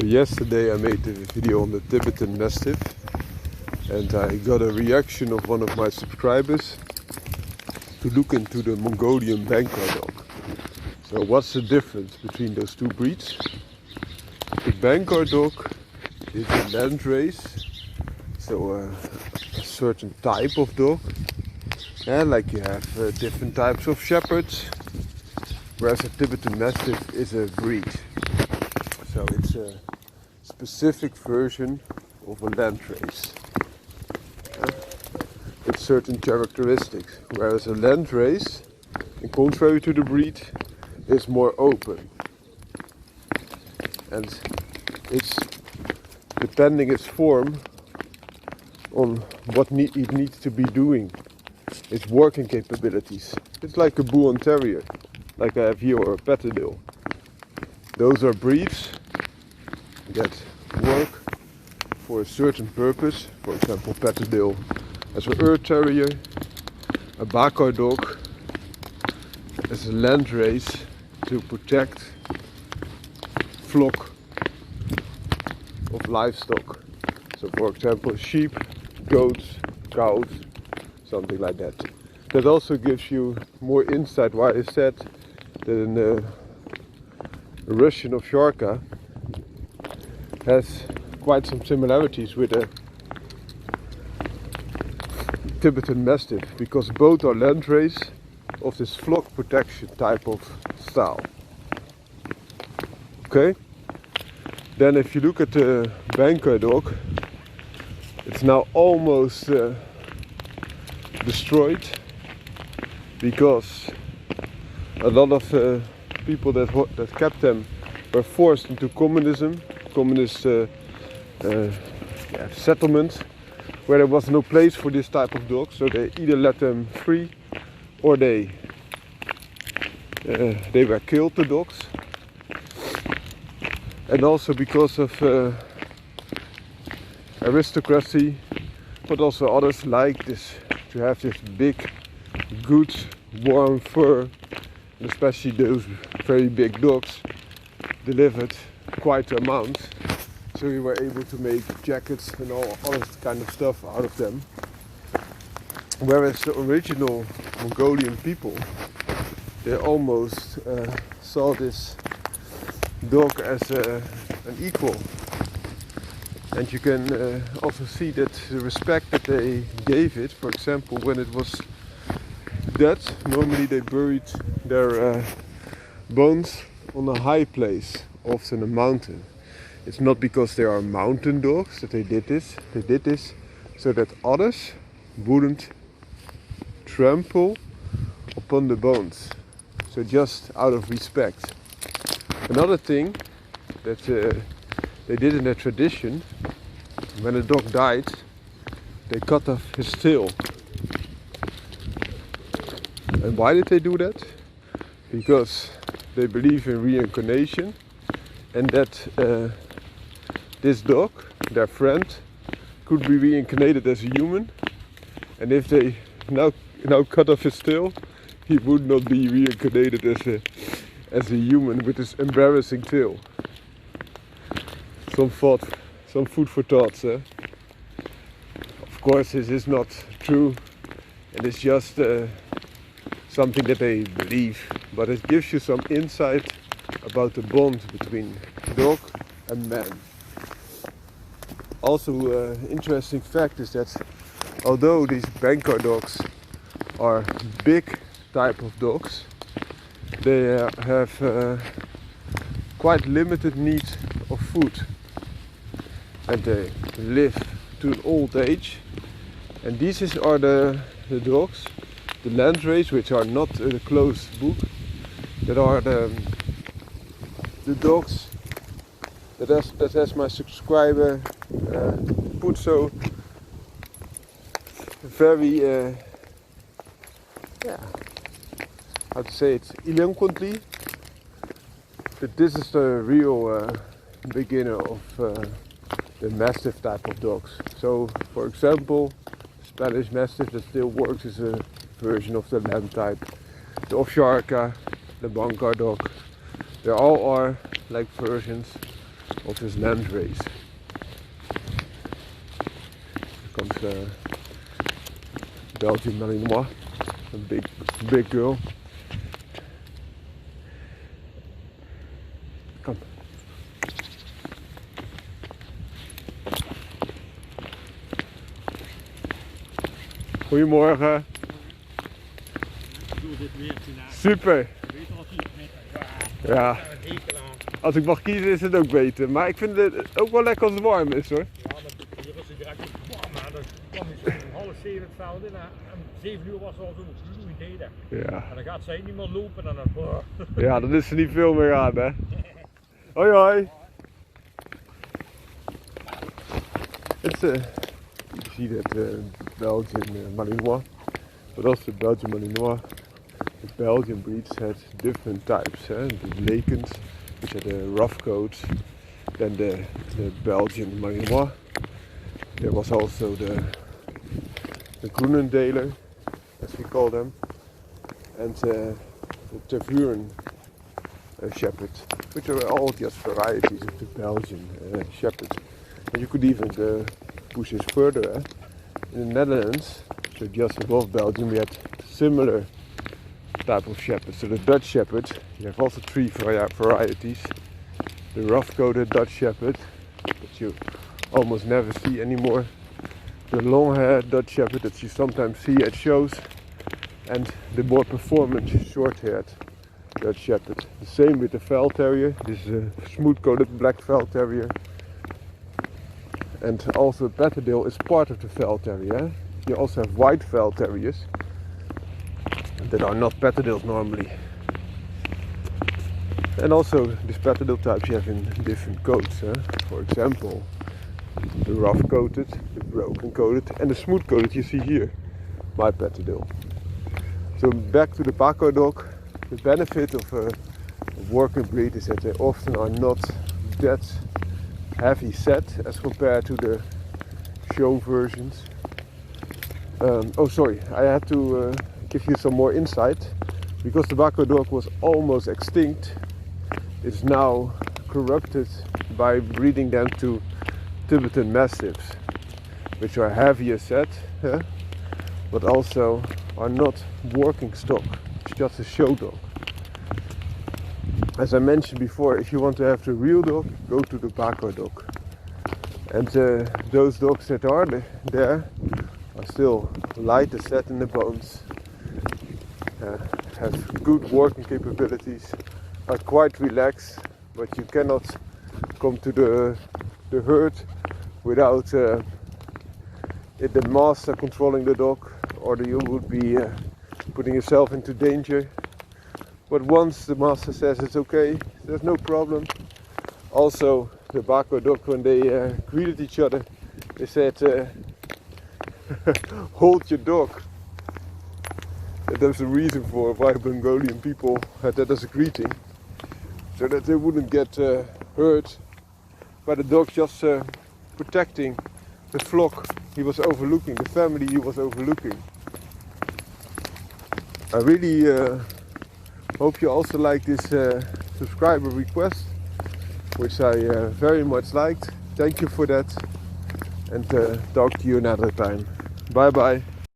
Yesterday I made a video on the Tibetan Mastiff and I got a reaction of one of my subscribers to look into the Mongolian Bankhar dog. So what's the difference between those two breeds? The Bankhar dog is a landrace, so a certain type of dog. Yeah, like you have different types of shepherds, whereas a Tibetan Mastiff is a breed. So it's a specific version of a landrace with certain characteristics, whereas a landrace, in contrary to the breed, is more open, and it's depending its form on what it needs to be doing, its working capabilities. It's like a bull and terrier, like I have here, or a Patterdale. Those are breeds that work for a certain purpose. For example, Patterdale as an Earth Terrier, a Bankhar dog as a landrace to protect flock of livestock. So for example, sheep, goats, cows, something like that. That also gives you more insight why I said that in the Russian Ovcharka has quite some similarities with a Tibetan Mastiff, because both are landrace of this flock protection type of style. Okay? Then if you look at the Bankhar dog, it's now almost destroyed, because a lot of people that kept them were forced into communist settlements, where there was no place for this type of dogs. So they either let them free or they were killed, the dogs. And also because of aristocracy, but also others like this, to have this big, good, warm fur, and especially those very big dogs delivered quite an amount. So we were able to make jackets and all other kind of stuff out of them. Whereas the original Mongolian people, they almost saw this dog as an equal. And you can also see that the respect that they gave it. For example, when it was dead, normally they buried their bones on a high place, often a mountain. It's not because they are mountain dogs that they did this. They did this so that others wouldn't trample upon the bones. So just out of respect. Another thing that they did in their tradition, when a dog died, they cut off his tail. And why did they do that? Because they believe in reincarnation, and that this dog, their friend, could be reincarnated as a human, and if they now cut off his tail, he would not be reincarnated as a human with this embarrassing tail. Some food for thought. Of course, this is not true, and it's just something that they believe, but it gives you some insight about the bond between dog and man. Also, interesting fact is that although these Bankhar dogs are big type of dogs, they have quite limited need of food, and they live to an old age. And these are the dogs, the landrace, which are not a closed book, that are the dogs that has my subscriber put so very how to say it, eloquently, that this is the real beginner of the Mastiff type of dogs. So for example, Spanish Mastiff that still works is a version of the lamb type. The Ovcharka, the Bankhar dog, they all are like versions of this landrace. Here comes Belgian Malinois, a big girl. Come. Goedemorgen. Ik doe dit weer vandaag. Super. Weet je wat hier met Ja. Als ik mag kiezen is het ook beter. Maar ik vind het ook wel lekker als het warm is hoor. Ja, maar hier was het direct warm. Maar dan kwam je om 6:30 het veld in. En 7 uur was het al zo'n gloeiende. Ja. En dan gaat zij niet meer lopen en dan... Ja, dan is er niet veel meer aan hè. Hoi hoi. You see that Belgian Malinois. But also Belgian Malinois. The Belgian breeds had different types. The Lakens, which are the rough coats. Then the Belgian Malinois. There was also the Groenendaler, as we call them. And the Tervuren Shepherd, which are all just varieties of the Belgian Shepherd. And you could even push this further. In the Netherlands, so just above Belgium, we had similar type of shepherd. So the Dutch Shepherd, you have also 3 varieties. The rough-coated Dutch Shepherd, that you almost never see anymore. The long-haired Dutch Shepherd that you sometimes see at shows. And the more performant short-haired Dutch Shepherd. The same with the Veld Terrier. This is a smooth-coated black Veld Terrier. And also Patterdale is part of the Veld Terrier. You also have white Veld Terriers that are not Patterdales normally. And also these Patterdale types you have in different coats. For example, the rough-coated, the broken-coated and the smooth-coated you see here. My Patterdale. So back to the Paco dog. The benefit of a working breed is that they often are not that heavy set as compared to the show versions. Oh sorry, I had to give you some more insight. Because the Paco dog was almost extinct, it's now corrupted by breeding them to Tibetan Mastiffs, which are heavier set, but also are not working stock. It's just a show dog. As I mentioned before, if you want to have the real dog, go to the Paco dog. And those dogs that are there are still lighter set in the bones, have good working capabilities, are quite relaxed, but you cannot come to the herd without the master controlling the dog, or you would be putting yourself into danger. But once the master says it's okay, there's no problem. Also, the Paco dog, when they greeted each other, they said, hold your dog. And there's a reason for why Mongolian people had that as a greeting, so that they wouldn't get hurt by the dog, just protecting the flock he was overlooking, the family he was overlooking. I really hope you also like this subscriber request, which I very much liked. Thank you for that, and talk to you another time. Bye bye.